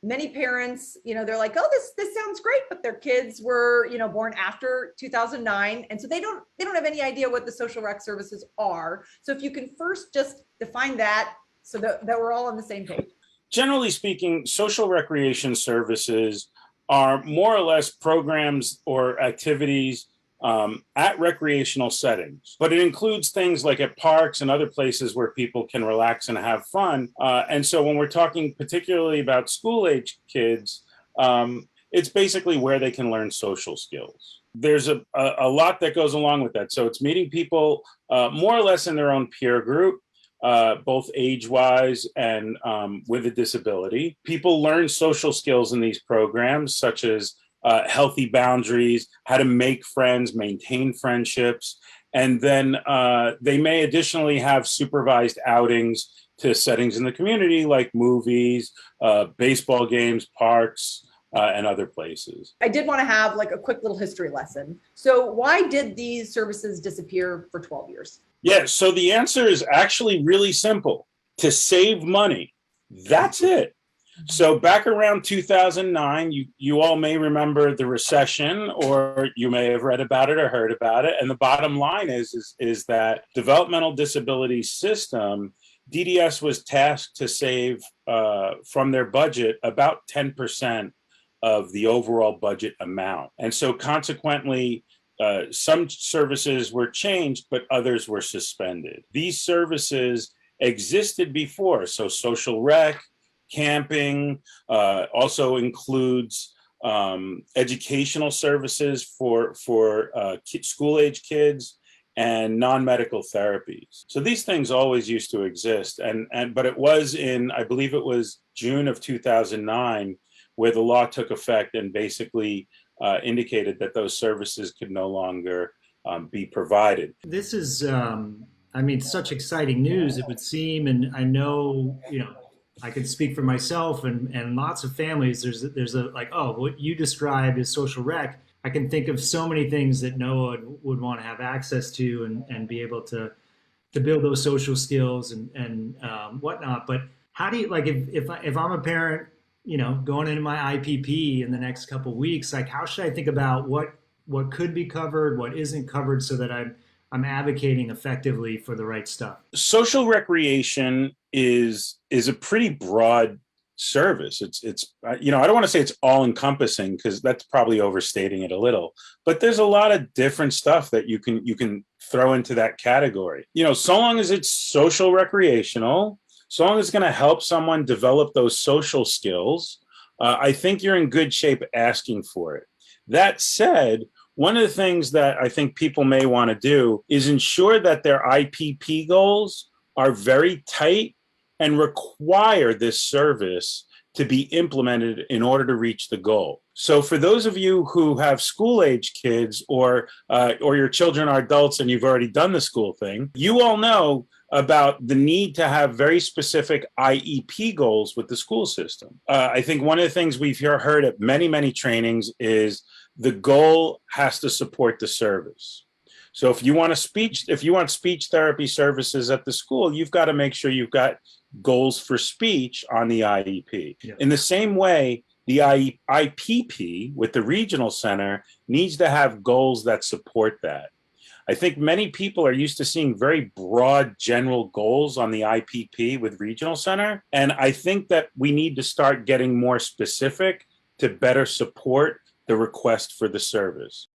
many parents, they're like, oh, this sounds great, but their kids were, born after 2009. And so they don't have any idea what the social rec services are. So if you can first just define that so that we're all on the same page. Generally speaking, social recreation services are more or less programs or activities at recreational settings, but it includes things like at parks and other places where people can relax and have fun. And so when we're talking particularly about school-age kids, it's basically where they can learn social skills. There's a lot that goes along with that. So it's meeting people more or less in their own peer group, both age-wise and with a disability. People learn social skills in these programs, such as healthy boundaries, how to make friends, maintain friendships, and then they may additionally have supervised outings to settings in the community like movies, baseball games, parks, and other places. I did want to have like a quick little history lesson. So why did these services disappear for 12 years? Yeah, so the answer is actually really simple. To save money. That's it. So back around 2009, you all may remember the recession, or you may have read about it or heard about it. And the bottom line is that developmental disability system, DDS was tasked to save from their budget about 10% of the overall budget amount. And so consequently, some services were changed, but others were suspended. These services existed before, so social rec, camping, also includes educational services for school-age kids and non-medical therapies. So these things always used to exist, but it was I believe it was June of 2009, where the law took effect and basically indicated that those services could no longer be provided. This is, such exciting news, it would seem, and I know, I can speak for myself and lots of families. There's a what you described as social rec. I can think of so many things that Noah would want to have access to and be able to build those social skills and whatnot. But how do you, like, if I'm a parent, going into my IPP in the next couple of weeks, like, how should I think about what could be covered, what isn't covered, so that I'm advocating effectively for the right stuff? Social recreation is a pretty broad service. It's I don't want to say it's all encompassing, because that's probably overstating it a little, but there's a lot of different stuff that you can throw into that category. So long as it's social recreational, so long as it's going to help someone develop those social skills, I think you're in good shape asking for it. That said, one of the things that I think people may want to do is ensure that their IPP goals are very tight and require this service to be implemented in order to reach the goal. So for those of you who have school-age kids, or your children are adults and you've already done the school thing, you all know about the need to have very specific IEP goals with the school system. I think one of the things we've heard at many, many trainings is the goal has to support the service. So if you want speech therapy services at the school, you've got to make sure you've got goals for speech on the IEP. Yeah. In the same way, the IPP with the regional center needs to have goals that support that. I think many people are used to seeing very broad general goals on the IPP with regional center. And I think that we need to start getting more specific to better support the request for the service.